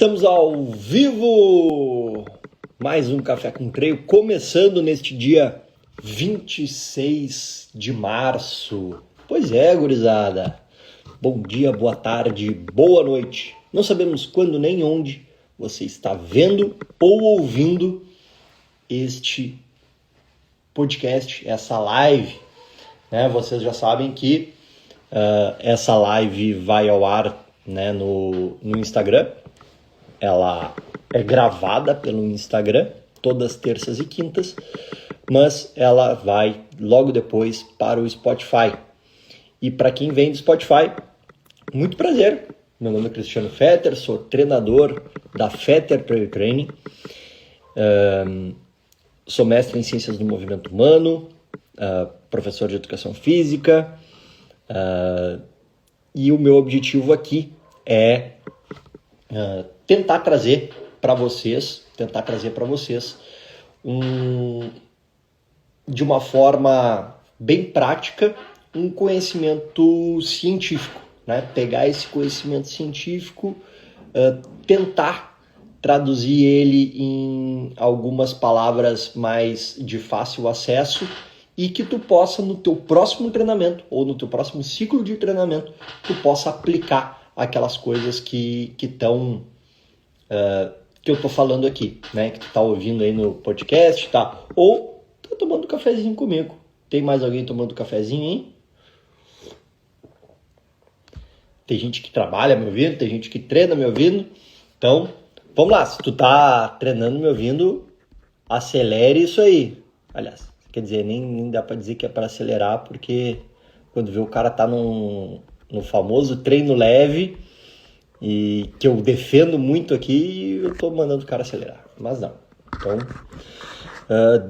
Estamos ao vivo! Mais um Café com Creio, começando neste dia 26 de março. Pois é, gurizada. Bom dia, boa tarde, boa noite. Não sabemos quando nem onde você está vendo ou ouvindo este podcast, essa live. Vocês já sabem que essa live vai ao ar, no Instagram. Ela é gravada pelo Instagram todas terças e quintas, mas ela vai logo depois para o Spotify. E para quem vem do Spotify, muito prazer. Meu nome é Cristiano Fetter, sou treinador da Fetter Trail Training. Sou mestre em Ciências do Movimento Humano, professor de Educação Física. E o meu objetivo aqui é tentar trazer para vocês, de uma forma bem prática, um conhecimento científico, Pegar esse conhecimento científico, tentar traduzir ele em algumas palavras mais de fácil acesso e que tu possa, no teu próximo treinamento ou no teu próximo ciclo de treinamento, tu possa aplicar aquelas coisas que eu tô falando aqui, que tu tá ouvindo aí no podcast, tá? Ou tá tomando cafezinho comigo. Tem mais alguém tomando cafezinho, hein? Tem gente que trabalha me ouvindo, tem gente que treina me ouvindo. Então, vamos lá. Se tu tá treinando me ouvindo, acelere isso aí. Aliás, quer dizer, nem dá pra dizer que é para acelerar, porque quando vê o cara tá no famoso treino leve, e que eu defendo muito aqui, eu tô mandando o cara acelerar, mas não. Então,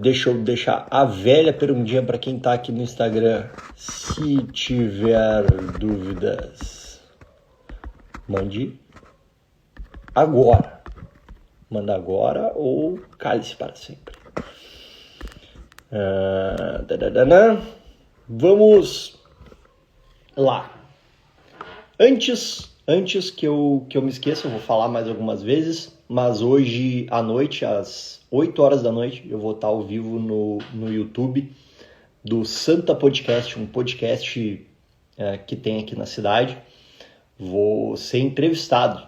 deixa eu deixar a velha perguntinha para quem tá aqui no Instagram. Se tiver dúvidas, mande agora. Manda agora ou cale-se para sempre. Vamos lá. Antes que eu me esqueça, eu vou falar mais algumas vezes, mas hoje à noite, às 8 horas da noite, eu vou estar ao vivo no YouTube do Santa Podcast, um podcast que tem aqui na cidade. Vou ser entrevistado,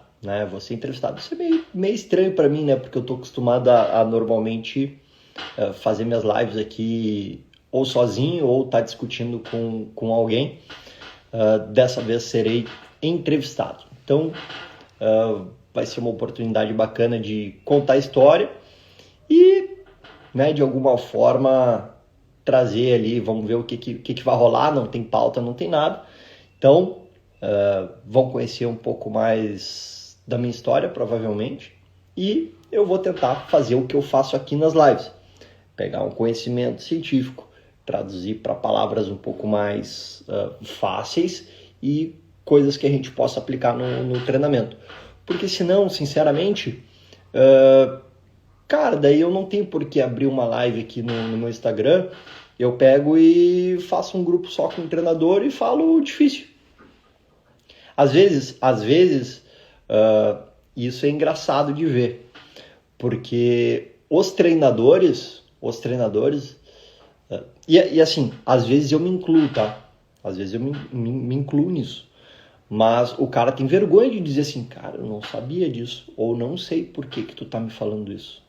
Isso é meio estranho para mim, porque eu tô acostumado a normalmente fazer minhas lives aqui ou sozinho ou estar discutindo com alguém. Dessa vez serei entrevistado. Então, vai ser uma oportunidade bacana de contar a história e, de alguma forma, trazer ali, vamos ver o que vai rolar. Não tem pauta, não tem nada. Então, vão conhecer um pouco mais da minha história, provavelmente, e eu vou tentar fazer o que eu faço aqui nas lives. Pegar um conhecimento científico, traduzir para palavras um pouco mais fáceis e coisas que a gente possa aplicar no treinamento. Porque senão, sinceramente, daí eu não tenho por que abrir uma live aqui no meu Instagram. Eu pego e faço um grupo só com o treinador e falo difícil. Às vezes, isso é engraçado de ver. Porque os treinadores, e assim, às vezes eu me incluo, tá? Às vezes eu me incluo nisso. Mas o cara tem vergonha de dizer assim, cara, eu não sabia disso. Ou não sei por que tu tá me falando isso.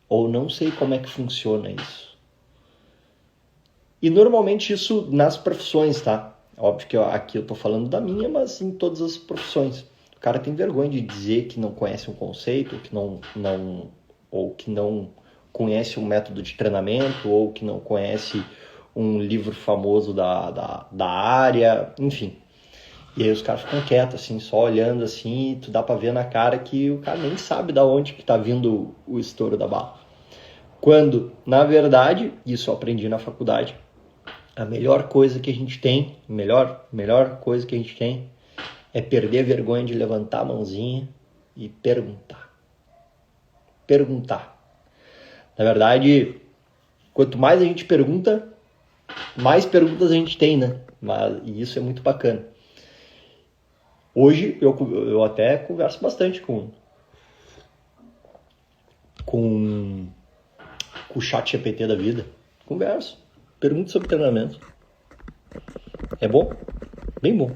Ou não sei como é que funciona isso. E normalmente isso nas profissões, tá? Óbvio que aqui eu tô falando da minha, mas em todas as profissões. O cara tem vergonha de dizer que não conhece um conceito, ou que não conhece um método de treinamento, ou que não conhece um livro famoso da área, enfim. E aí os caras ficam quietos, assim, só olhando, assim, e tu dá pra ver na cara que o cara nem sabe da onde que tá vindo o estouro da bala. Quando, na verdade, isso eu aprendi na faculdade, a melhor coisa que a gente tem, melhor coisa que a gente tem é perder a vergonha de levantar a mãozinha e perguntar. Na verdade, quanto mais a gente pergunta, mais perguntas a gente tem, E isso é muito bacana. Hoje eu até converso bastante com com o chat GPT da vida. Converso. Pergunto sobre treinamento. É bom? Bem bom.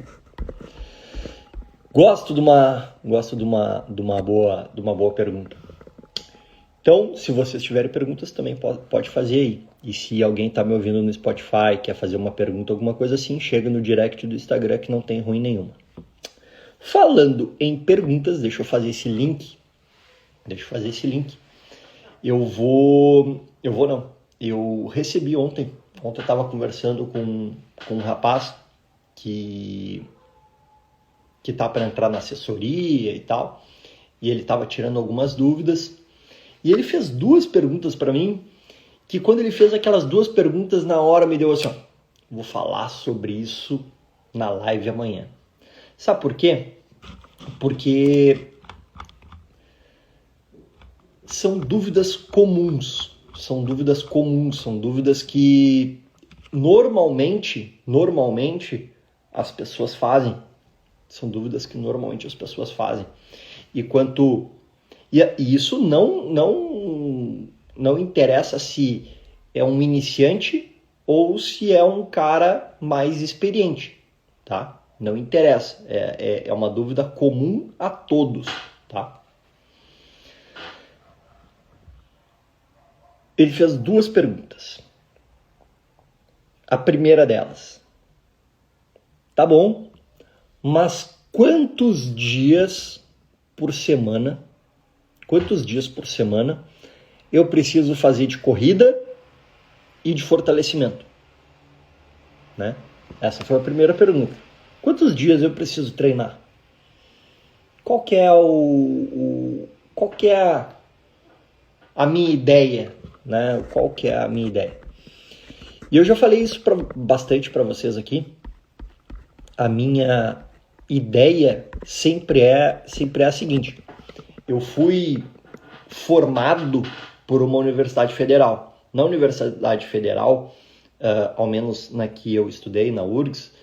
Gosto de uma boa pergunta. Então, se vocês tiverem perguntas, também pode fazer aí. E se alguém está me ouvindo no Spotify, quer fazer uma pergunta, alguma coisa assim, chega no direct do Instagram que não tem ruim nenhuma. Falando em perguntas, deixa eu fazer esse link. Eu recebi ontem eu estava conversando com um rapaz que tá para entrar na assessoria e tal, e ele estava tirando algumas dúvidas, e ele fez 2 perguntas para mim, que quando ele fez aquelas 2 perguntas, na hora me deu assim, ó, vou falar sobre isso na live amanhã. Sabe por quê? Porque são dúvidas comuns, são dúvidas que normalmente as pessoas fazem. São dúvidas que normalmente as pessoas fazem. E isso não interessa se é um iniciante ou se é um cara mais experiente, tá? Não interessa. É uma dúvida comum a todos, tá? Ele fez 2 perguntas. A primeira delas. Tá bom, mas quantos dias por semana eu preciso fazer de corrida e de fortalecimento? Né? Essa foi a primeira pergunta. Quantos dias eu preciso treinar? Qual que é a minha ideia? Né? Qual que é a minha ideia? E eu já falei isso bastante para vocês aqui. A minha ideia sempre é a seguinte. Eu fui formado por uma universidade federal. Na Universidade Federal, ao menos na que eu estudei, na URGS,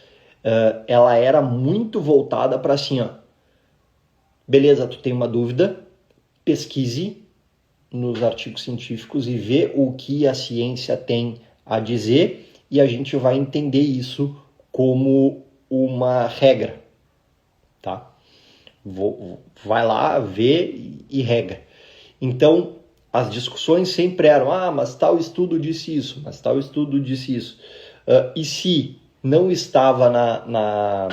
ela era muito voltada para assim, ó, beleza, tu tem uma dúvida, pesquise nos artigos científicos e vê o que a ciência tem a dizer e a gente vai entender isso como uma regra, tá? Vai lá, vê e regra. Então, as discussões sempre eram, mas tal estudo disse isso, mas tal estudo disse isso. E se não estava na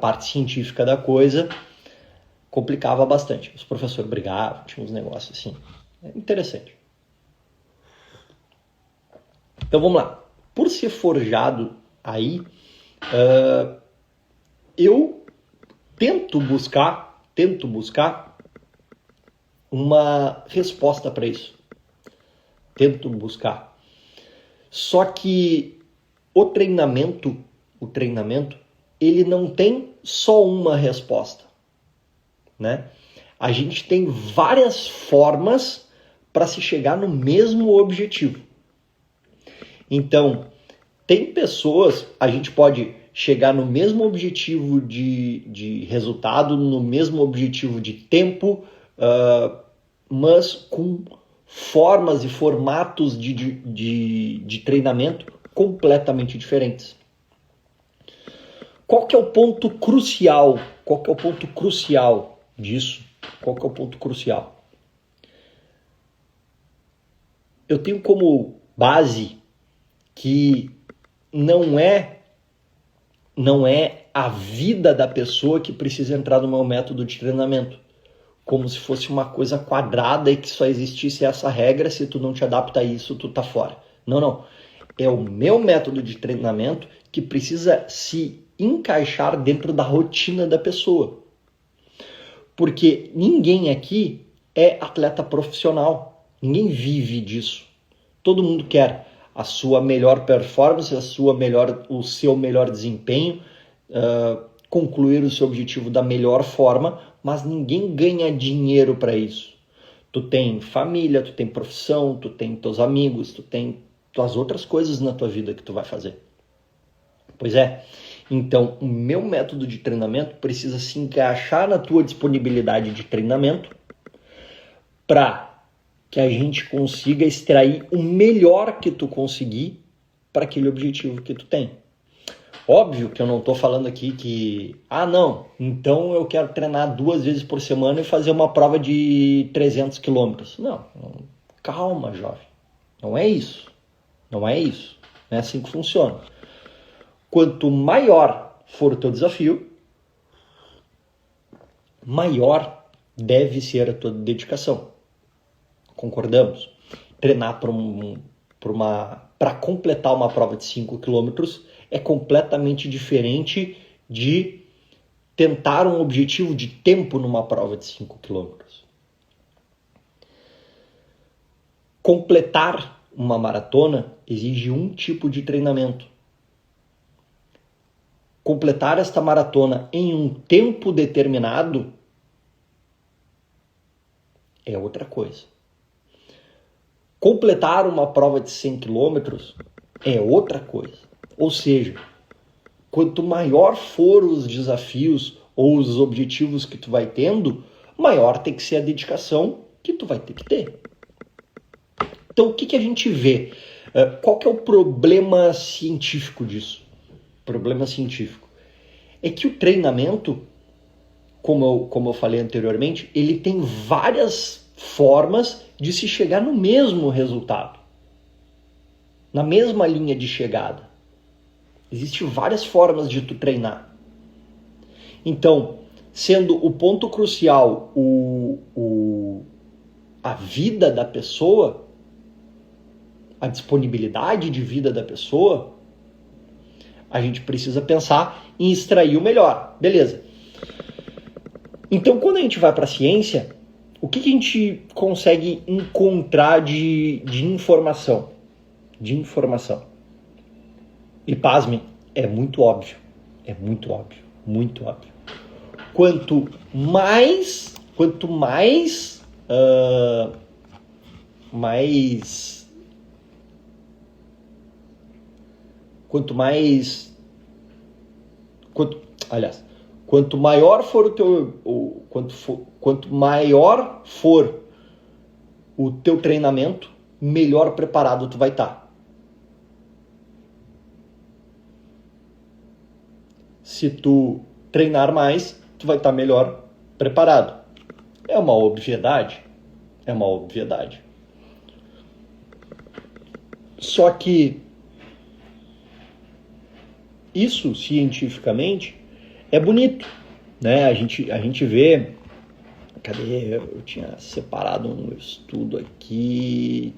parte científica da coisa, complicava bastante. Os professores brigavam, tinha uns negócios assim. É interessante. Então, vamos lá. Por ser forjado aí, eu tento buscar uma resposta para isso. Só que o treinamento, ele não tem só uma resposta, né? A gente tem várias formas para se chegar no mesmo objetivo. Então, tem pessoas, a gente pode chegar no mesmo objetivo de resultado, no mesmo objetivo de tempo, mas com formas e formatos de treinamento completamente diferentes. Qual que é o ponto crucial? Disso? Qual que é o ponto crucial? Eu tenho como base que não é a vida da pessoa que precisa entrar no meu método de treinamento, como se fosse uma coisa quadrada e que só existisse essa regra, se tu não te adapta a isso, tu tá fora. Não. É o meu método de treinamento que precisa se encaixar dentro da rotina da pessoa. Porque ninguém aqui é atleta profissional, ninguém vive disso. Todo mundo quer a sua melhor performance, o seu melhor desempenho, concluir o seu objetivo da melhor forma, mas ninguém ganha dinheiro para isso. Tu tem família, tu tem profissão, tu tem teus amigos, tu tem tuas outras coisas na tua vida que tu vai fazer. Pois é. Então, o meu método de treinamento precisa se encaixar na tua disponibilidade de treinamento para que a gente consiga extrair o melhor que tu conseguir para aquele objetivo que tu tem. Óbvio que eu não estou falando aqui que, não, então eu quero treinar 2 vezes por semana e fazer uma prova de 300 quilômetros. Não, calma, jovem. Não é isso. Não é isso. Não é assim que funciona. Quanto maior for o teu desafio, maior deve ser a tua dedicação. Concordamos? Treinar para completar uma prova de 5 quilômetros é completamente diferente de tentar um objetivo de tempo numa prova de 5 quilômetros. Completar uma maratona exige um tipo de treinamento. Completar esta maratona em um tempo determinado é outra coisa. Completar uma prova de 100 quilômetros é outra coisa. Ou seja, quanto maior for os desafios ou os objetivos que tu vai tendo, maior tem que ser a dedicação que tu vai ter que ter. Então, o que a gente vê? Qual que é o problema científico disso? O problema científico é que o treinamento, como eu falei anteriormente, ele tem várias formas de se chegar no mesmo resultado, na mesma linha de chegada. Existem várias formas de tu treinar. Então, sendo o ponto crucial a vida da pessoa, a disponibilidade de vida da pessoa, a gente precisa pensar em extrair o melhor. Beleza. Então, quando a gente vai para a ciência, o que a gente consegue encontrar de informação? E pasmem, é muito óbvio. É muito óbvio. Muito óbvio. Quanto mais quanto maior for o teu treinamento, melhor preparado tu vai estar. Se tu treinar mais, tu vai estar melhor preparado. É uma obviedade. Só que isso, cientificamente, é bonito, né? A gente vê... Cadê? Eu tinha separado um estudo aqui.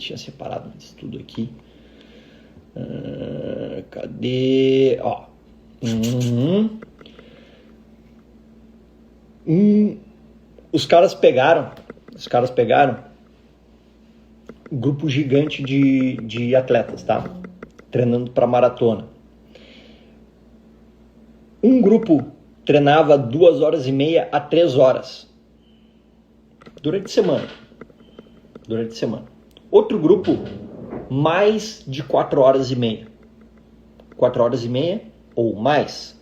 Cadê? Os caras pegaram um grupo gigante de atletas, tá? Treinando para maratona. Um grupo treinava 2h30 a 3 horas durante a semana. Outro grupo, mais de 4h30. 4h30 ou mais.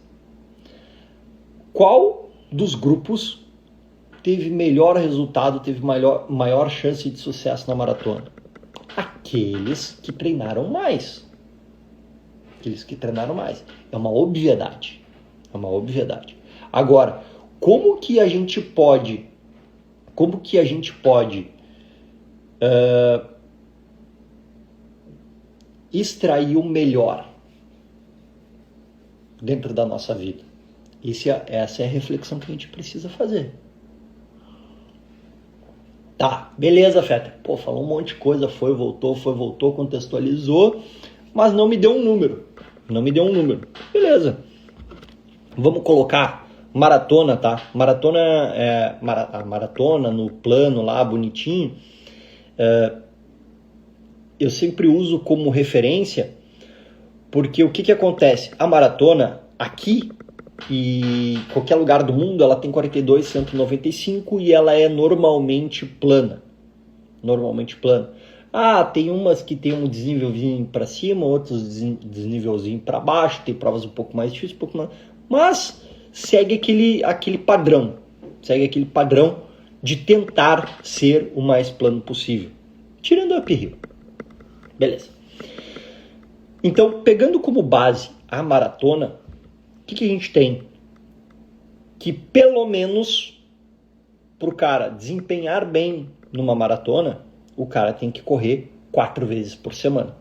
Qual dos grupos teve melhor resultado, teve maior chance de sucesso na maratona? Aqueles que treinaram mais. É uma obviedade. Agora, como que a gente pode extrair o melhor dentro da nossa vida? Essa é a reflexão que a gente precisa fazer. Tá, beleza, Fetter. Falou um monte de coisa, foi, voltou, contextualizou, mas não me deu um número. Beleza. Vamos colocar maratona, tá? A maratona no plano lá, bonitinho. Eu sempre uso como referência, porque o que acontece? A maratona aqui e qualquer lugar do mundo, ela tem 42,195 e ela é normalmente plana. Tem umas que tem um desnívelzinho para cima, outros desnívelzinho para baixo, tem provas um pouco mais difíceis, mas segue aquele padrão de tentar ser o mais plano possível, tirando a uphill. Beleza. Então, pegando como base a maratona, o que a gente tem? Que pelo menos para o cara desempenhar bem numa maratona, o cara tem que correr 4 vezes por semana.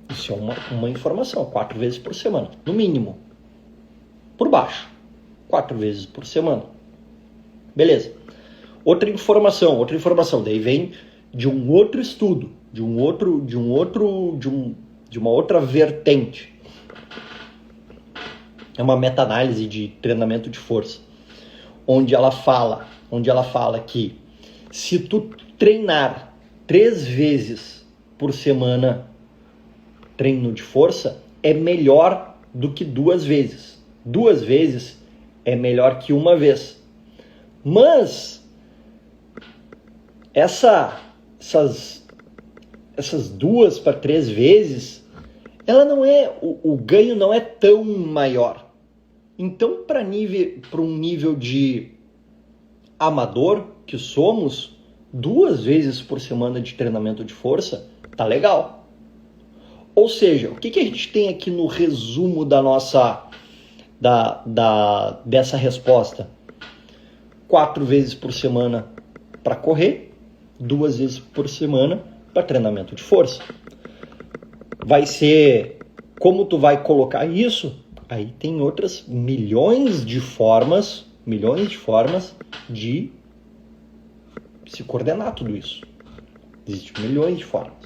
Isso é uma informação, 4 vezes por semana, no mínimo. Por baixo, 4 vezes por semana. Beleza. Outra informação, daí vem de um outro estudo, de uma outra vertente. É uma meta-análise de treinamento de força, onde ela fala que se tu treinar 3 vezes por semana treino de força, é melhor do que 2 vezes. 2 vezes é melhor que 1 vez. Mas essas 2 para 3 vezes, ela não é, o ganho não é tão maior. Então, para um nível de amador que somos, 2 vezes por semana de treinamento de força, tá legal. Ou seja, o que a gente tem aqui no resumo dessa resposta? 4 vezes por semana para correr, 2 vezes por semana para treinamento de força. Vai ser como tu vai colocar isso? Aí tem outras milhões de formas de se coordenar tudo isso. Existem milhões de formas.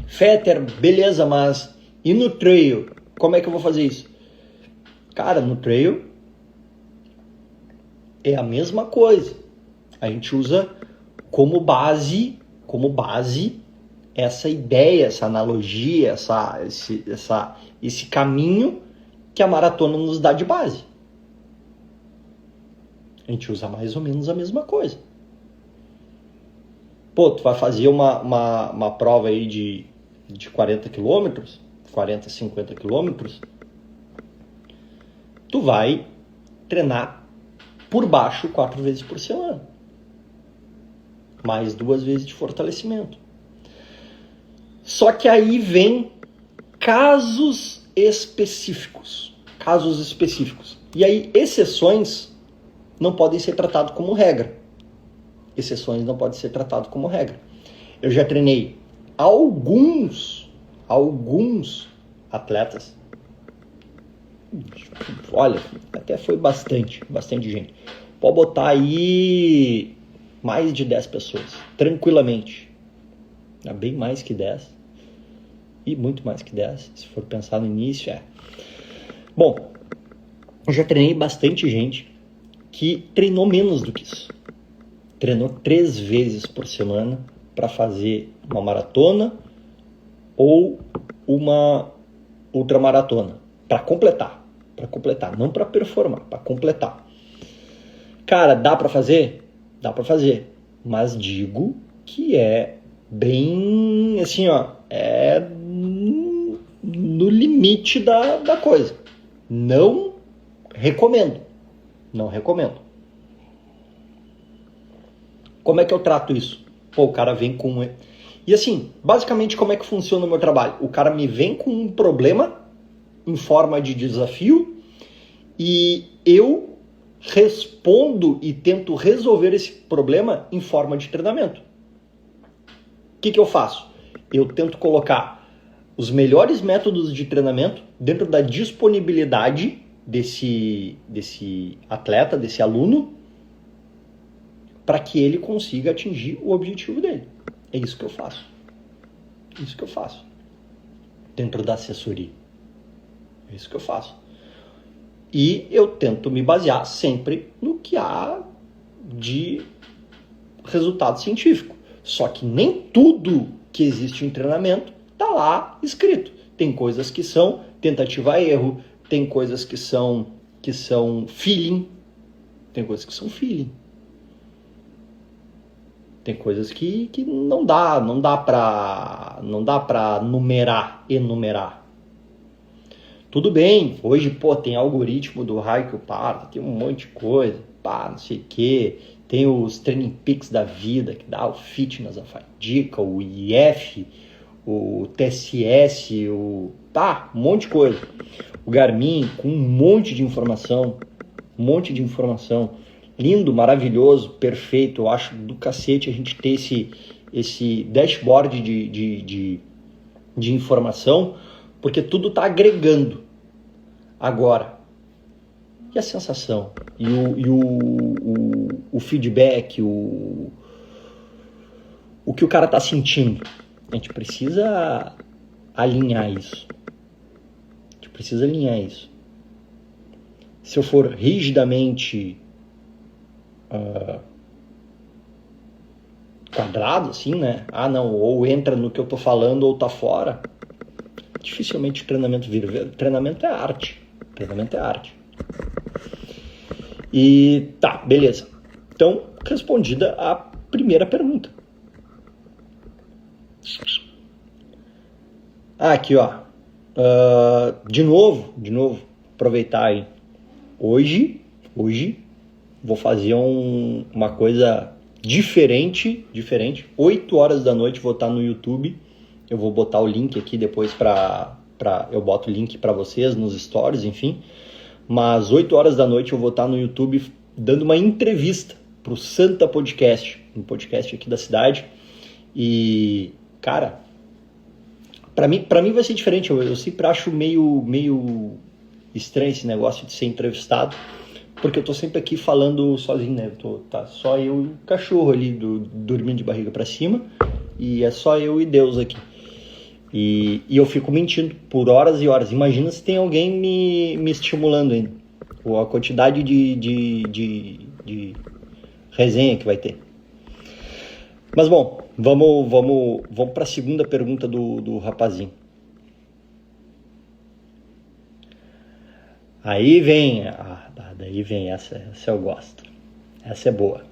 Fetter, beleza, mas e no trail? Como é que eu vou fazer isso? Cara, no trail é a mesma coisa. A gente usa como base essa ideia, essa analogia, esse caminho que a maratona nos dá de base. A gente usa mais ou menos a mesma coisa. Pô, tu vai fazer uma prova aí de 40 quilômetros, 40, 50 quilômetros, tu vai treinar por baixo 4 vezes por semana. Mais 2 vezes de fortalecimento. Só que aí vem casos específicos. E aí, exceções não podem ser tratadas como regra. Eu já treinei alguns atletas. Olha, até foi bastante gente. Pode botar aí mais de 10 pessoas, tranquilamente. Bem mais que 10. E muito mais que 10, se for pensar no início, Bom, eu já treinei bastante gente que treinou menos do que isso. Treinou 3 vezes por semana para fazer uma maratona ou uma ultramaratona. Para completar, não para performar, para completar. Cara, dá para fazer? Dá para fazer, mas digo que é bem assim, é no limite da coisa. Não recomendo. Como é que eu trato isso? Pô, o cara vem com... E assim, basicamente como é que funciona o meu trabalho? O cara me vem com um problema em forma de desafio e eu respondo e tento resolver esse problema em forma de treinamento. O que eu faço? Eu tento colocar os melhores métodos de treinamento dentro da disponibilidade desse atleta, desse aluno, para que ele consiga atingir o objetivo dele. É isso que eu faço. Dentro da assessoria. É isso que eu faço. E eu tento me basear sempre no que há de resultado científico. Só que nem tudo que existe em treinamento está lá escrito. Tem coisas que são tentativa e erro, tem coisas que são feeling, tem coisas que não dá para enumerar. Tudo bem, hoje, tem algoritmo do Raio Pardo, tem um monte de coisa, não sei o quê. Tem os Training Peaks da vida, que dá o Fitness, a Fadiga, o IF, o TSS, um monte de coisa. O Garmin com um monte de informação, lindo, maravilhoso, perfeito. Eu acho do cacete a gente ter esse dashboard de informação, porque tudo está agregando. Agora, e a sensação? E o feedback, o que o cara está sentindo? A gente precisa alinhar isso. Se eu for rigidamente quadrado, assim, né? Não, ou entra no que eu tô falando ou tá fora, dificilmente o treinamento vira. Treinamento é arte. E beleza. Então, respondida a primeira pergunta. Aqui, ó. De novo, aproveitar aí. Hoje vou fazer uma coisa diferente. 8 horas da noite vou estar no YouTube. Eu vou botar o link aqui depois eu boto o link para vocês nos stories, enfim. Mas 8 horas da noite eu vou estar no YouTube dando uma entrevista pro Santa Podcast, um podcast aqui da cidade. E, cara, pra mim vai ser diferente. Eu sempre acho meio estranho esse negócio de ser entrevistado, porque eu tô sempre aqui falando sozinho, né? Tá só eu e o cachorro ali dormindo de barriga para cima, e é só eu e Deus aqui. E eu fico mentindo por horas e horas. Imagina se tem alguém me estimulando ainda. Ou a quantidade de resenha que vai ter. Mas bom, vamos para a segunda pergunta do rapazinho. Aí vem, essa eu gosto. Essa é boa.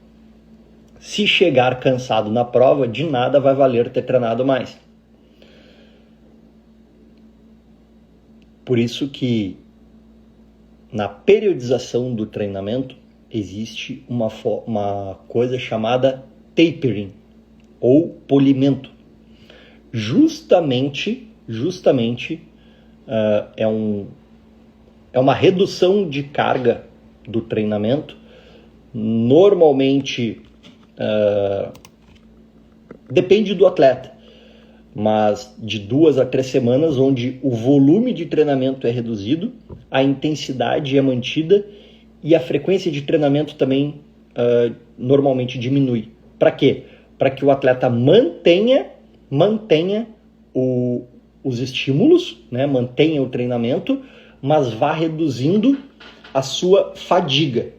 Se chegar cansado na prova, de nada vai valer ter treinado mais. Por isso que na periodização do treinamento existe uma coisa chamada tapering ou polimento. Justamente é uma redução de carga do treinamento. Normalmente depende do atleta, mas de 2 a 3 semanas, onde o volume de treinamento é reduzido, a intensidade é mantida e a frequência de treinamento também normalmente diminui. Para quê? Para que o atleta mantenha os estímulos, né? Mantenha o treinamento, mas vá reduzindo a sua fadiga.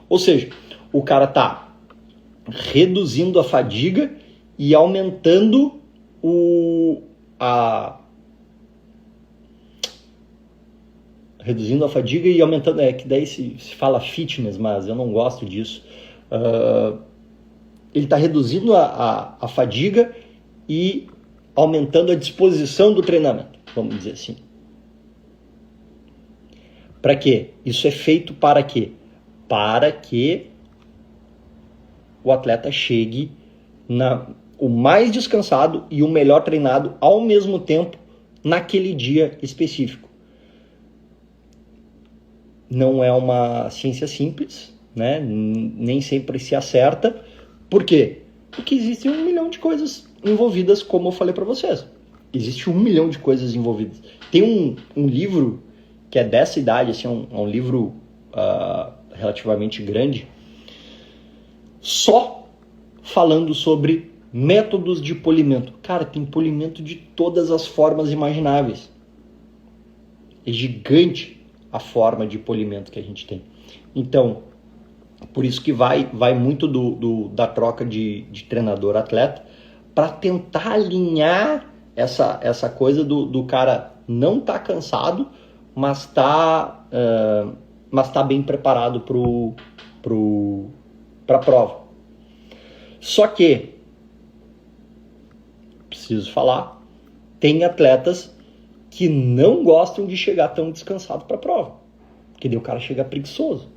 Ou seja, o cara está reduzindo a fadiga e aumentando reduzindo a fadiga e aumentando, que daí se fala fitness, mas eu não gosto disso. Ele está reduzindo a fadiga e aumentando a disposição do treinamento, vamos dizer assim. Para quê? Isso é feito para quê? Para que o atleta chegue o mais descansado e o melhor treinado ao mesmo tempo naquele dia específico. Não é uma ciência simples, né? Nem sempre se acerta. Por quê? Porque existe 1 milhão de coisas envolvidas, como eu falei para vocês. Existe 1 milhão de coisas envolvidas. Tem um livro que é dessa idade, assim, um livro relativamente grande, só falando sobre métodos de polimento. Cara, tem polimento de todas as formas imagináveis. É gigante a forma de polimento que a gente tem. Então, por isso que vai muito da troca de treinador-atleta, para tentar alinhar essa coisa do cara não tá cansado, mas tá bem preparado para a prova. Só que, preciso falar, tem atletas que não gostam de chegar tão descansado para a prova, porque daí o cara chega preguiçoso.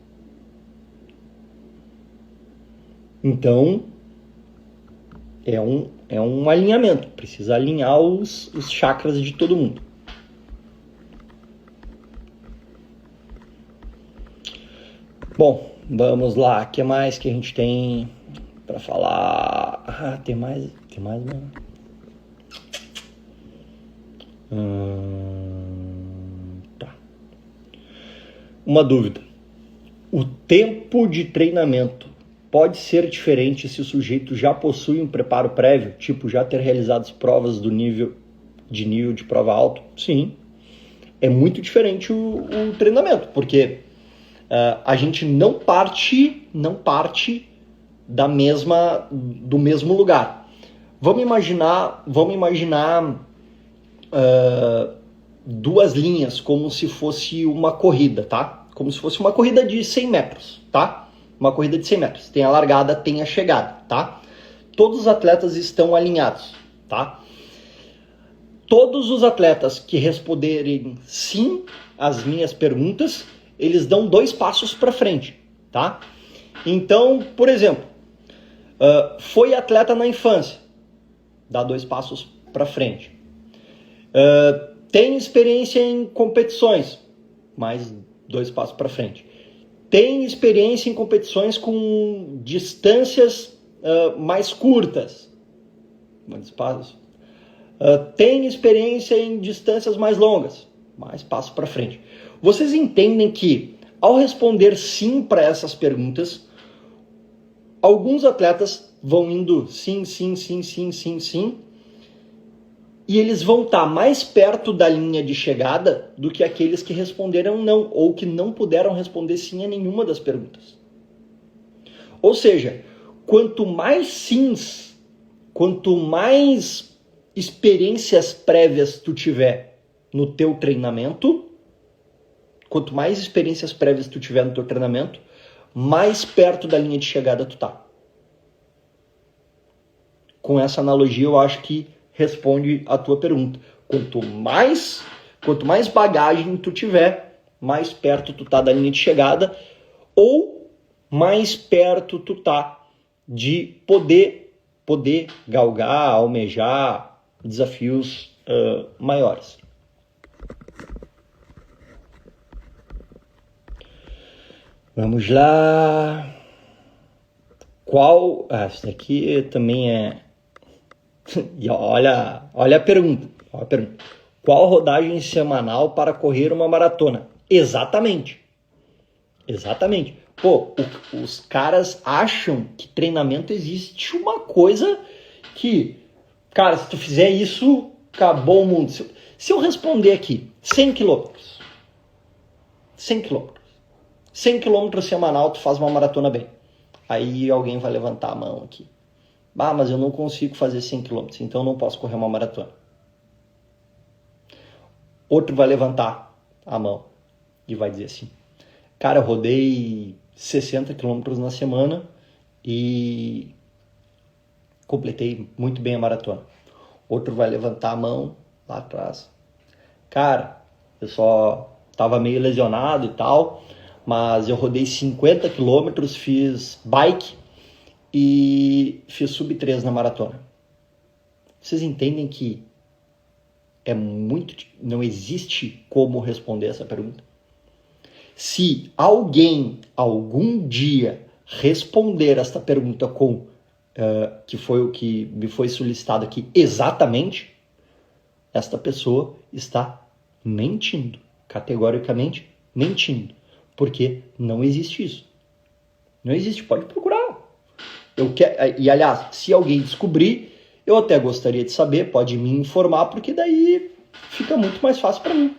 Então, é um alinhamento, precisa alinhar os chakras de todo mundo. Bom, vamos lá, o que mais que a gente tem para falar? Ah, tem mais não. Tá. Uma dúvida. O tempo de treinamento pode ser diferente se o sujeito já possui um preparo prévio, tipo já ter realizado as provas do nível de prova alto? Sim. É muito diferente o treinamento, porque a gente não parte do mesmo lugar. Vamos imaginar duas linhas como se fosse uma corrida, tá? Como se fosse uma corrida de 100 metros, tá? Uma corrida de 100 metros. Tem a largada, tem a chegada, tá? Todos os atletas estão alinhados, tá? Todos os atletas que responderem sim às minhas perguntas, eles dão 2 passos para frente, tá? Então, por exemplo, foi atleta na infância, dá 2 passos para frente. Tem experiência em competições, mais 2 passos para frente. Tem experiência em competições com distâncias mais curtas, mais passos. Tem experiência em distâncias mais longas, mais passos para frente. Vocês entendem que, ao responder sim para essas perguntas, alguns atletas vão indo sim, e eles vão estar mais perto da linha de chegada do que aqueles que responderam não, ou que não puderam responder sim a nenhuma das perguntas. Ou seja, quanto mais sims, quanto mais experiências prévias tu tiver no teu treinamento, mais perto da linha de chegada tu tá. Com essa analogia, eu acho que responde a tua pergunta. Quanto mais bagagem tu tiver, mais perto tu tá da linha de chegada, ou mais perto tu tá de poder galgar, almejar desafios maiores. Vamos lá. Essa daqui também é... E olha a pergunta. Qual rodagem semanal para correr uma maratona? Exatamente. Pô, os caras acham que treinamento existe uma coisa que... Cara, se tu fizer isso, acabou o mundo. Se eu responder aqui, 100 quilômetros. 100 quilômetros semanal, tu faz uma maratona bem. Aí alguém vai levantar a mão aqui. Mas eu não consigo fazer 100 km, então eu não posso correr uma maratona. Outro vai levantar a mão e vai dizer assim: cara, eu rodei 60 km na semana e completei muito bem a maratona. Outro vai levantar a mão lá atrás: cara, eu só estava meio lesionado e tal, mas eu rodei 50 km, fiz bike e fiz sub 3 na maratona. Vocês entendem que não existe como responder essa pergunta? Se alguém algum dia responder esta pergunta com que foi o que me foi solicitado aqui exatamente, esta pessoa está mentindo, categoricamente mentindo, porque não existe isso. Não existe, pode procurar. E aliás, se alguém descobrir, eu até gostaria de saber, pode me informar, porque daí fica muito mais fácil para mim.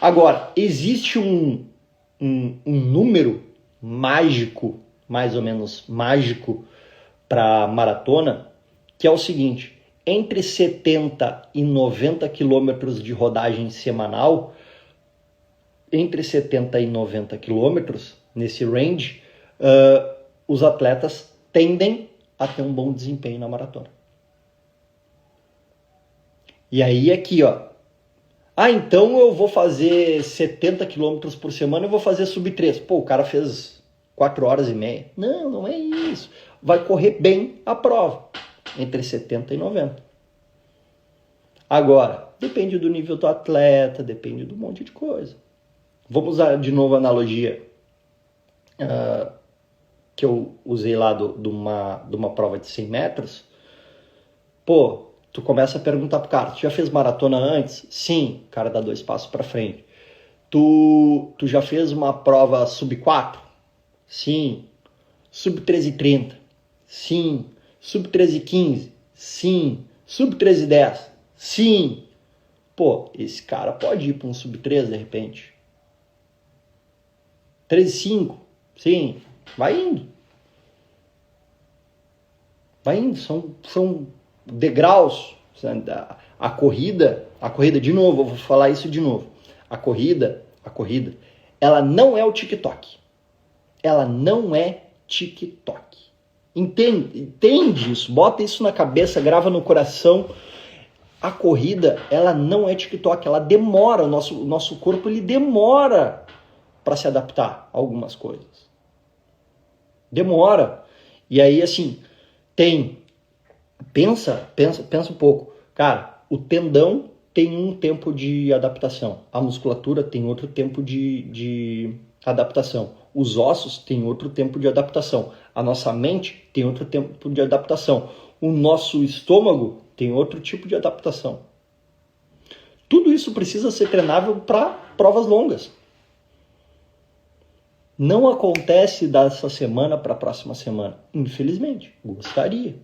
Agora, existe um número mágico, mais ou menos mágico, para maratona, que é o seguinte: entre 70 e 90 quilômetros de rodagem semanal, entre 70 e 90 quilômetros, nesse range, os atletas tendem a ter um bom desempenho na maratona. E aí aqui, ó, Ah, então eu vou fazer 70 quilômetros por semana e vou fazer sub 3. Pô, o cara fez 4 horas e meia. Não, não é isso. Vai correr bem a prova, entre 70 e 90. Agora, depende do nível do atleta, depende de um monte de coisa. Vamos usar de novo a analogia que eu usei lá de uma prova de 100 metros. Pô, tu começa a perguntar pro cara, tu já fez maratona antes? Sim, o cara dá 2 passos para frente. Tu já fez uma prova sub 4? Sim. Sub 13,30? Sim. Sub 13,15? Sim. Sub 13,10? Sim. Pô, esse cara pode ir para um sub 3 de repente. 13,5? Sim. Vai indo. Vai indo. São degraus. A corrida, de novo, eu vou falar isso de novo. A corrida, ela não é o TikTok. Ela não é TikTok. Entende isso? Bota isso na cabeça, grava no coração. A corrida, ela não é TikTok. Ela demora, o nosso corpo ele demora para se adaptar a algumas coisas. Demora. E aí, assim, pensa um pouco. Cara, o tendão tem um tempo de adaptação. A musculatura tem outro tempo de adaptação. Os ossos têm outro tempo de adaptação. A nossa mente tem outro tempo de adaptação. O nosso estômago tem outro tipo de adaptação. Tudo isso precisa ser treinável para provas longas. Não acontece dessa semana para a próxima semana. Infelizmente, gostaria.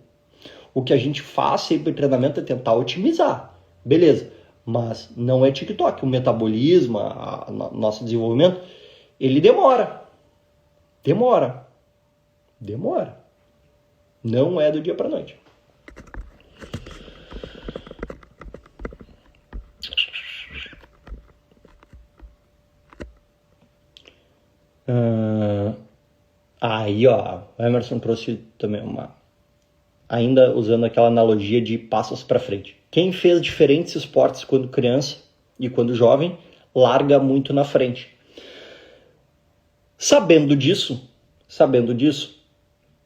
O que a gente faz sempre em treinamento é tentar otimizar. Beleza, mas não é TikTok. O metabolismo, nosso desenvolvimento, ele demora. Não é do dia para a noite. Aí, ó, o Emerson trouxe também ainda usando aquela analogia de passos para frente. Quem fez diferentes esportes quando criança e quando jovem, larga muito na frente. Sabendo disso,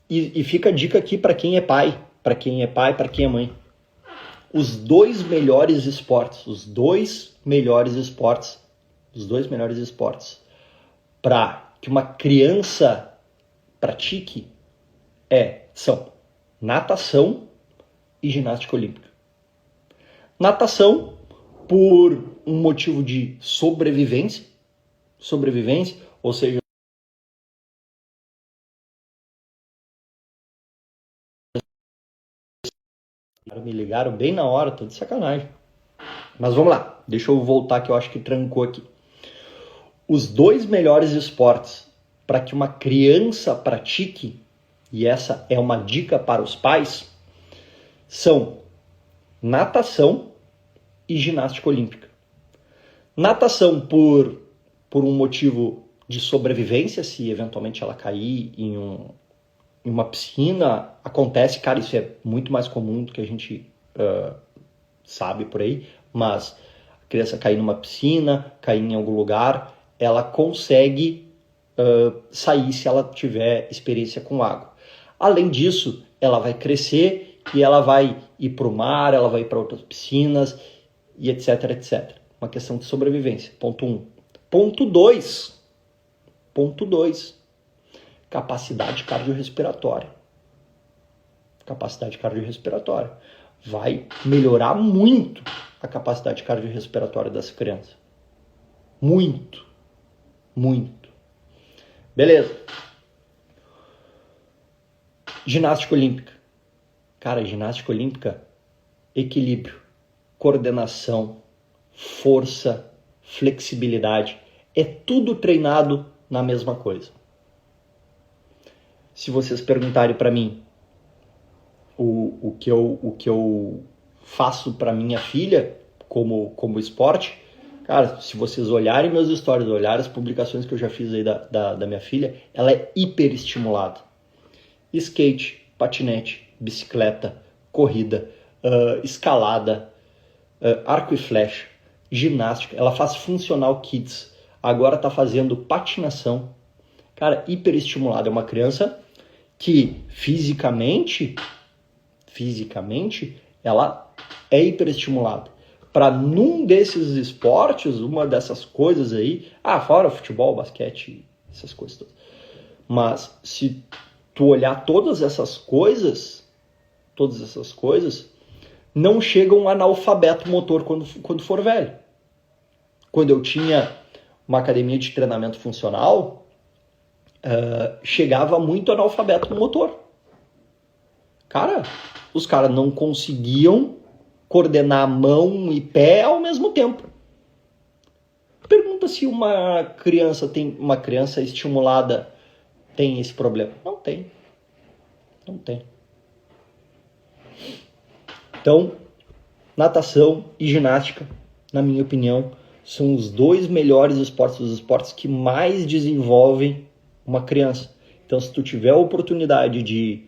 e fica a dica aqui para quem é pai, para quem é mãe. Os dois melhores esportes para que uma criança pratique são natação e ginástica olímpica. Natação por um motivo de sobrevivência, ou seja, me ligaram bem na hora, tô de sacanagem. Mas vamos lá, deixa eu voltar que eu acho que trancou aqui. Os dois melhores esportes para que uma criança pratique, e essa é uma dica para os pais, são natação e ginástica olímpica. Natação por um motivo de sobrevivência, se eventualmente ela cair em uma piscina, acontece, cara, isso é muito mais comum do que a gente sabe por aí, mas a criança cair numa piscina, cair em algum lugar, ela consegue sair se ela tiver experiência com água. Além disso, ela vai crescer e ela vai ir para o mar, ela vai ir para outras piscinas e etc, etc. Uma questão de sobrevivência, ponto 1. Ponto 2, capacidade cardiorrespiratória. Vai melhorar muito a capacidade cardiorrespiratória dessa criança. Muito. Beleza. Ginástica olímpica. Cara, ginástica olímpica, equilíbrio, coordenação, força, flexibilidade. É tudo treinado na mesma coisa. Se vocês perguntarem para mim o que eu faço para minha filha como esporte, cara, se vocês olharem meus stories, olharem as publicações que eu já fiz aí da minha filha, ela é hiperestimulada. Skate, patinete, bicicleta, corrida, escalada, arco e flecha. ginástica, ela faz funcional kids, agora tá fazendo patinação. Cara, hiperestimulada. É uma criança que fisicamente, ela é hiperestimulada. Para num desses esportes, uma dessas coisas aí, fora futebol, basquete, essas coisas todas. Mas se tu olhar todas essas coisas, não chega um analfabeto motor quando for velho. Quando eu tinha uma academia de treinamento funcional, chegava muito analfabeto motor. Cara, os caras não conseguiam coordenar mão e pé ao mesmo tempo. Pergunta se uma criança estimulada tem esse problema. Não tem. Então, natação e ginástica, na minha opinião, são os dois melhores esportes, os esportes que mais desenvolvem uma criança. Então, se tu tiver uma oportunidade de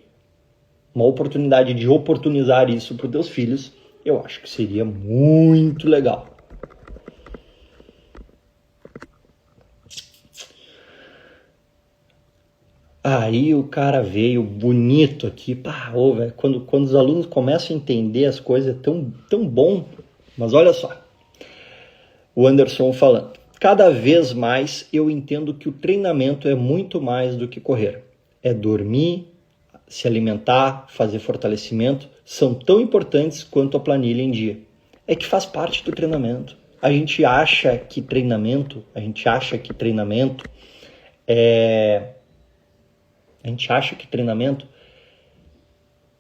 oportunizar isso para os teus filhos, eu acho que seria muito legal. Aí o cara veio bonito aqui. Véio, quando os alunos começam a entender as coisas, é tão bom. Mas olha só. O Anderson falando. Cada vez mais eu entendo que o treinamento é muito mais do que correr. É dormir, se alimentar, fazer fortalecimento. São tão importantes quanto a planilha em dia. É que faz parte do treinamento. A gente acha que treinamento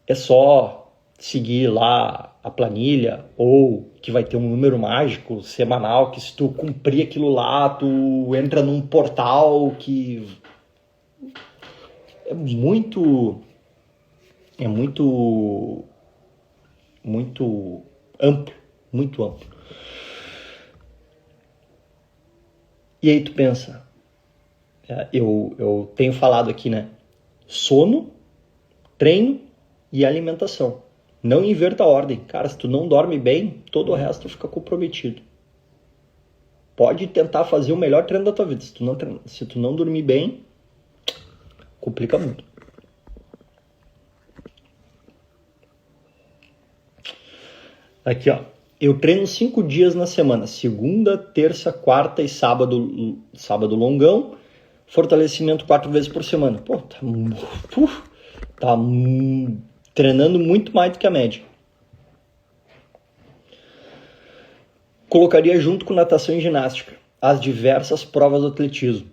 é só seguir lá a planilha ou que vai ter um número mágico semanal que se tu cumprir aquilo lá, tu entra num portal que é muito amplo. E aí tu pensa, eu tenho falado aqui, né? Sono, treino e alimentação. Não inverta a ordem. Cara, se tu não dorme bem, todo o resto fica comprometido. Pode tentar fazer o melhor treino da tua vida. Se tu não dormir bem, complica muito. Aqui, ó. Eu treino 5 dias na semana. Segunda, terça, quarta e sábado longão. Fortalecimento 4 vezes por semana. Pô, tá treinando muito mais do que a média. Colocaria junto com natação e ginástica as diversas provas do atletismo.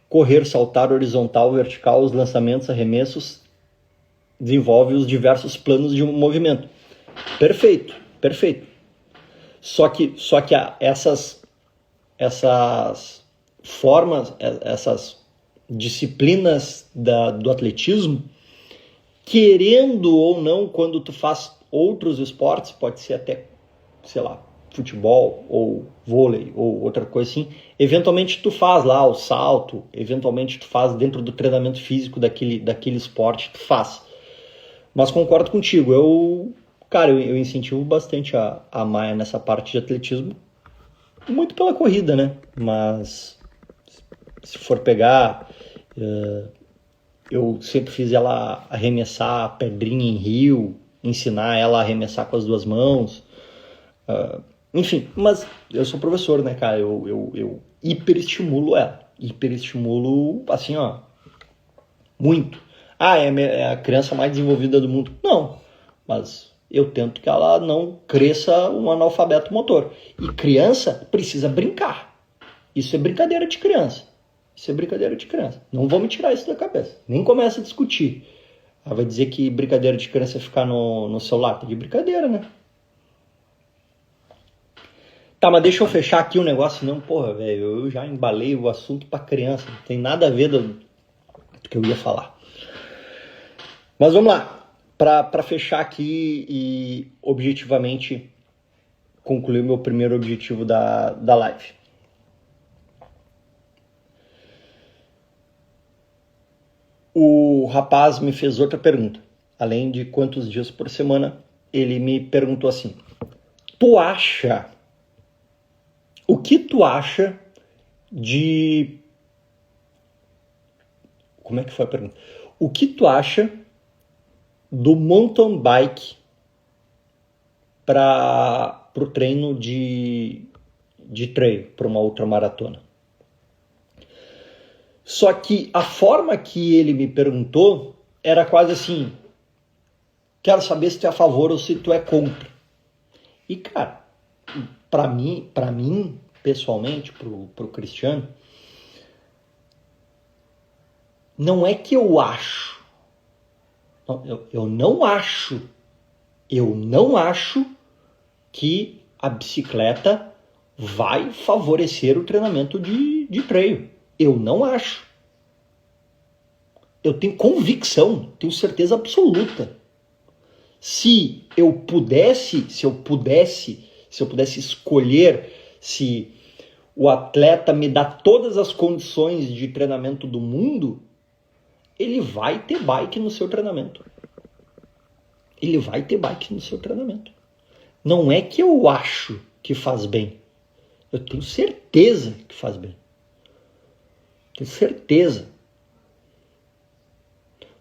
Correr, saltar, horizontal, vertical, os lançamentos, arremessos. Desenvolve os diversos planos de um movimento. Perfeito. Só que essas formas, essas disciplinas do atletismo, querendo ou não, quando tu faz outros esportes, pode ser até, sei lá, futebol ou vôlei ou outra coisa assim, eventualmente tu faz lá o salto, eventualmente tu faz dentro do treinamento físico daquele esporte, tu faz. Mas concordo contigo, eu incentivo bastante a Maia nessa parte de atletismo, muito pela corrida, né? Mas se for pegar, eu sempre fiz ela arremessar a pedrinha em rio, ensinar ela a arremessar com as duas mãos, enfim, mas eu sou professor, né, cara? Eu hiperestimulo ela, assim, ó, muito. É a criança mais desenvolvida do mundo. Não, mas eu tento que ela não cresça um analfabeto motor. E criança precisa brincar. Isso é brincadeira de criança. Não vou me tirar isso da cabeça. Nem começa a discutir. Vai dizer que brincadeira de criança é ficar no celular. Tá de brincadeira, né? Tá, mas deixa eu fechar aqui o negócio, senão, porra, velho, eu já embalei o assunto pra criança. Não tem nada a ver do que eu ia falar. Mas vamos lá. Para fechar aqui e objetivamente concluir o meu primeiro objetivo da live. O rapaz me fez outra pergunta. Além de quantos dias por semana, ele me perguntou assim: tu acha O que tu acha de... Como é que foi a pergunta? O que tu acha do mountain bike para o treino de trail, para uma ultramaratona? Só que a forma que ele me perguntou era quase assim: quero saber se tu é a favor ou se tu é contra. E, cara, para mim, pessoalmente, pro Cristiano, não é que eu acho. Eu não acho que a bicicleta vai favorecer o treinamento de trail. Eu não acho. Eu tenho convicção, tenho certeza absoluta. Se eu pudesse escolher, se o atleta me dá todas as condições de treinamento do mundo, ele vai ter bike no seu treinamento. Ele vai ter bike no seu treinamento. Não é que eu acho que faz bem. Eu tenho certeza que faz bem. Tenho certeza.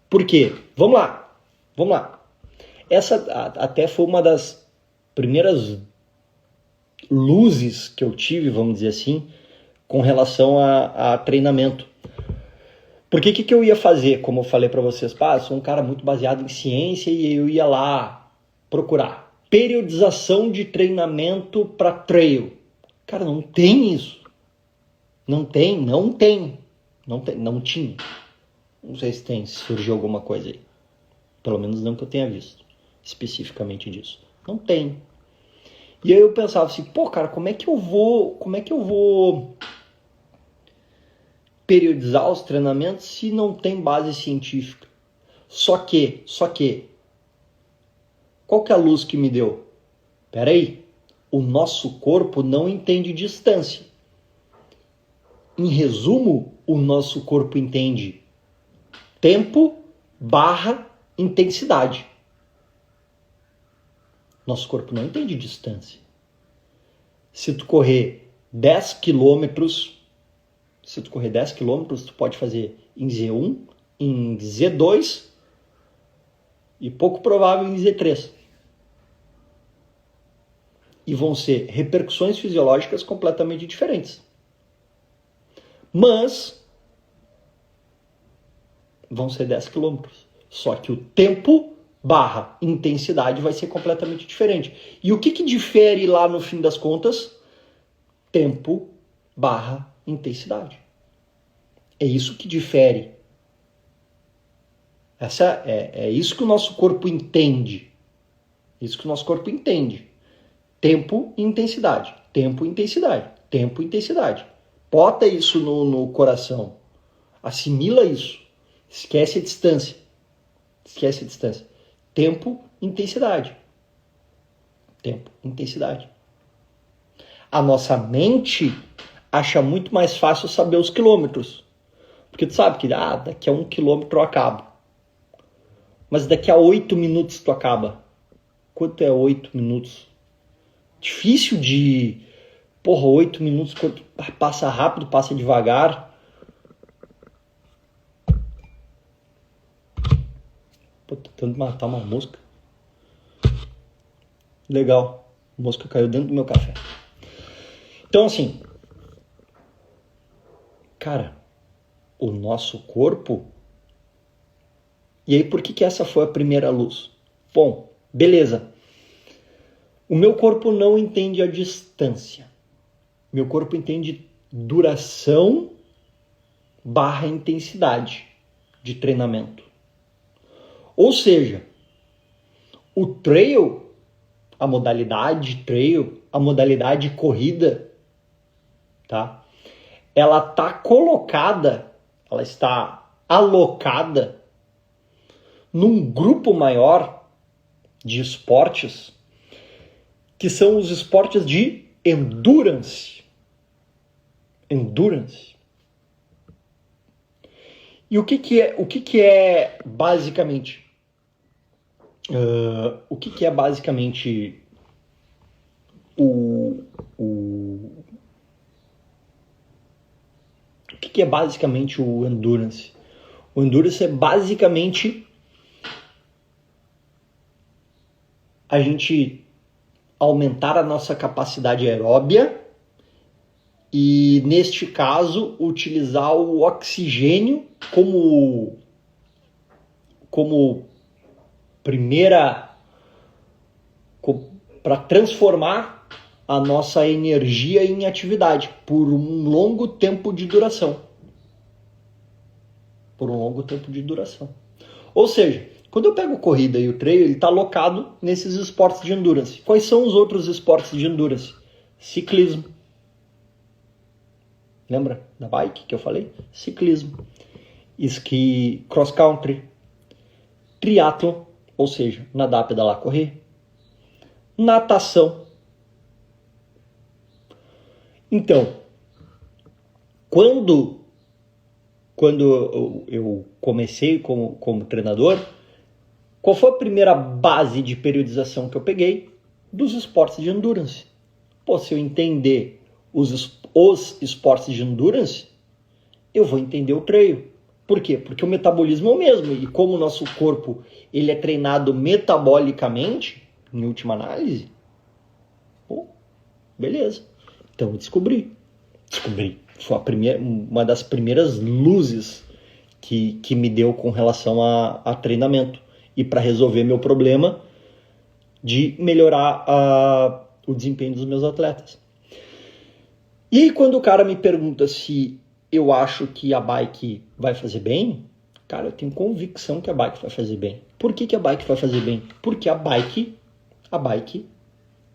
Por quê? Vamos lá. Essa até foi uma das primeiras luzes que eu tive, vamos dizer assim, com relação a treinamento. Porque que eu ia fazer? Como eu falei para vocês, eu sou um cara muito baseado em ciência e eu ia lá procurar periodização de treinamento para trail. Cara, não tem isso. Não tinha. Não sei se surgiu alguma coisa aí. Pelo menos não que eu tenha visto especificamente disso. Não tem. E aí eu pensava assim, cara, como é que eu vou periodizar os treinamentos se não tem base científica? Só que, qual que é a luz que me deu? Peraí, o nosso corpo não entende distância. Em resumo, o nosso corpo entende tempo / intensidade. Nosso corpo não entende distância. Se tu correr 10 quilômetros, tu pode fazer em Z1, em Z2 e pouco provável em Z3. E vão ser repercussões fisiológicas completamente diferentes. Mas vão ser 10 quilômetros. Só que o tempo / intensidade vai ser completamente diferente. E o que difere lá no fim das contas? Tempo / intensidade. É isso que difere. É isso que o nosso corpo entende. Isso que o nosso corpo entende. Tempo e intensidade. Tempo e intensidade. Tempo e intensidade. Bota isso no coração. Assimila isso. Esquece a distância. Tempo, intensidade. Tempo, intensidade. A nossa mente acha muito mais fácil saber os quilômetros. Porque tu sabe que daqui a 1 quilômetro eu acabo. Mas daqui a 8 minutos tu acaba. Quanto é 8 minutos? Difícil de... 8 minutos, passa rápido, passa devagar. Tô tentando matar uma mosca. Legal. A mosca caiu dentro do meu café. Então, assim... Cara, o nosso corpo... E aí, por que essa foi a primeira luz? Bom, beleza. O meu corpo não entende a distância. Meu corpo entende duração / intensidade de treinamento. Ou seja, o trail, a modalidade trail, a modalidade corrida, tá? Ela está alocada num grupo maior de esportes que são os esportes de endurance. E o que é basicamente? O que é basicamente que é basicamente o Endurance? O Endurance é basicamente a gente aumentar a nossa capacidade aeróbia e, neste caso, utilizar o oxigênio como primeira, para transformar a nossa energia em atividade por um longo tempo de duração. Ou seja, quando eu pego corrida e o trail, ele está alocado nesses esportes de endurance. Quais são os outros esportes de endurance? Ciclismo. Lembra da bike que eu falei? Ciclismo. Esqui, cross country. Triatlon, ou seja, nadar, pedalar, correr. Natação. Então, quando eu comecei como treinador, qual foi a primeira base de periodização que eu peguei? Dos esportes de endurance. Pô, se eu entender os esportes de endurance, eu vou entender o trail. Por quê? Porque o metabolismo é o mesmo. E como o nosso corpo ele é treinado metabolicamente, em última análise, pô, beleza. Então eu descobri. Foi uma das primeiras luzes que me deu com relação a treinamento. E para resolver meu problema de melhorar o desempenho dos meus atletas. E aí, quando o cara me pergunta se eu acho que a bike vai fazer bem, cara, eu tenho convicção que a bike vai fazer bem. Por que a bike vai fazer bem? Porque a bike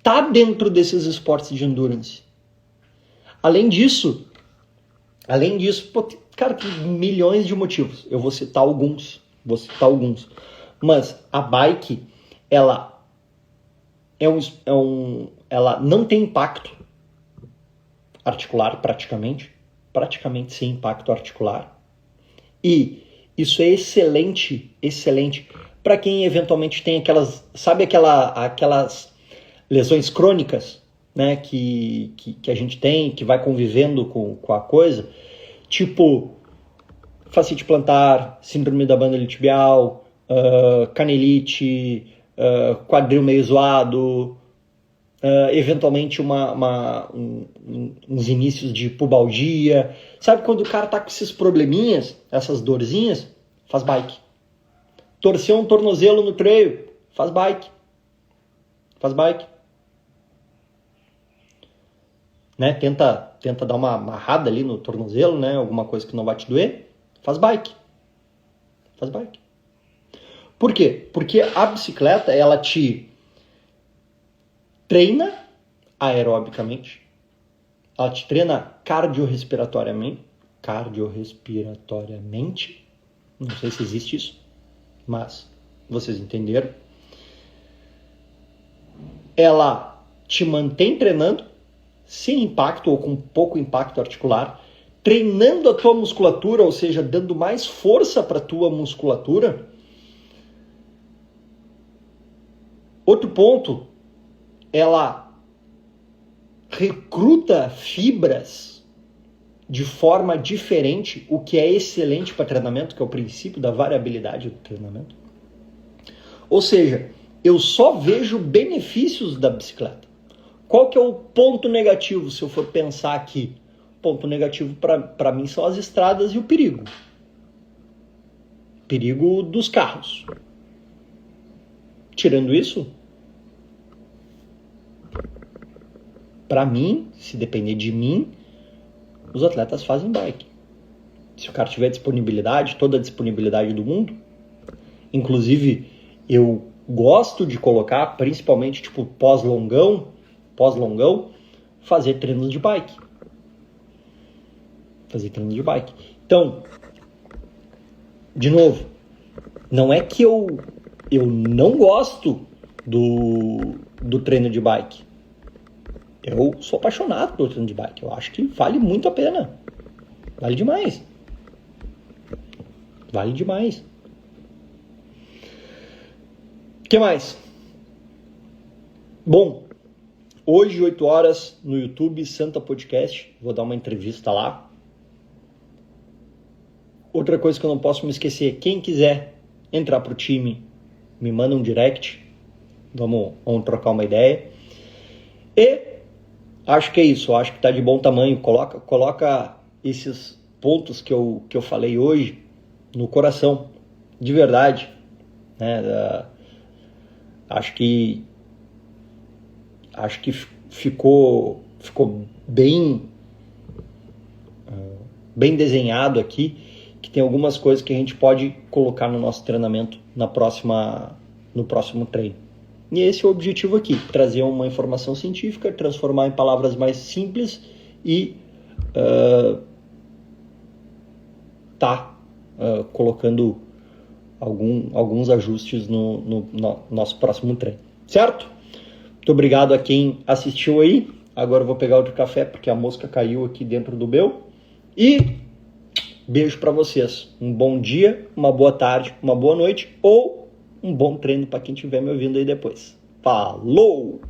tá dentro desses esportes de endurance. Além disso, pô, cara, tem milhões de motivos. Eu vou citar alguns. Mas a bike, ela ela não tem impacto articular praticamente sem impacto articular. E isso é excelente para quem eventualmente tem aquelas lesões crônicas, né, que a gente tem, que vai convivendo com a coisa, tipo fascite plantar, síndrome da banda iliotibial, canelite, quadril meio zoado, eventualmente uns inícios de pubalgia. Sabe quando o cara tá com esses probleminhas, essas dorzinhas? Faz bike. Torceu um tornozelo no trail? Faz bike. Né? Tenta dar uma amarrada ali no tornozelo, né? Alguma coisa que não vai te doer. Faz bike. Por quê? Porque a bicicleta, ela te treina aerobicamente, ela te treina cardiorrespiratoriamente, não sei se existe isso, mas vocês entenderam. Ela te mantém treinando, sem impacto ou com pouco impacto articular, treinando a tua musculatura, ou seja, dando mais força para a tua musculatura. Outro ponto, ela recruta fibras de forma diferente, o que é excelente para treinamento, que é o princípio da variabilidade do treinamento. Ou seja, eu só vejo benefícios da bicicleta. Qual que é o ponto negativo, se eu for pensar aqui? O ponto negativo para mim são as estradas e o perigo. Perigo dos carros. Tirando isso, para mim, se depender de mim, os atletas fazem bike. Se o cara tiver disponibilidade, toda a disponibilidade do mundo, inclusive eu gosto de colocar, principalmente tipo pós-longão, fazer treinos de bike. Então, de novo, não é que eu não gosto do treino de bike. Eu sou apaixonado pelo treino de bike. Eu acho que vale muito a pena. Vale demais. O que mais? Bom, hoje, 8 horas, no YouTube, Santa Podcast. Vou dar uma entrevista lá. Outra coisa que eu não posso me esquecer, quem quiser entrar pro time, me manda um direct, vamos trocar uma ideia. E acho que é isso, acho que tá de bom tamanho, coloca esses pontos que eu falei hoje no coração, de verdade, né? Acho que ficou bem desenhado aqui, que tem algumas coisas que a gente pode colocar no nosso treinamento no próximo treino. E esse é o objetivo aqui, trazer uma informação científica, transformar em palavras mais simples e colocando alguns ajustes no nosso próximo treino, certo? Muito obrigado a quem assistiu aí. Agora eu vou pegar outro café porque a mosca caiu aqui dentro do meu. E beijo para vocês. Um bom dia, uma boa tarde, uma boa noite ou um bom treino para quem estiver me ouvindo aí depois. Falou!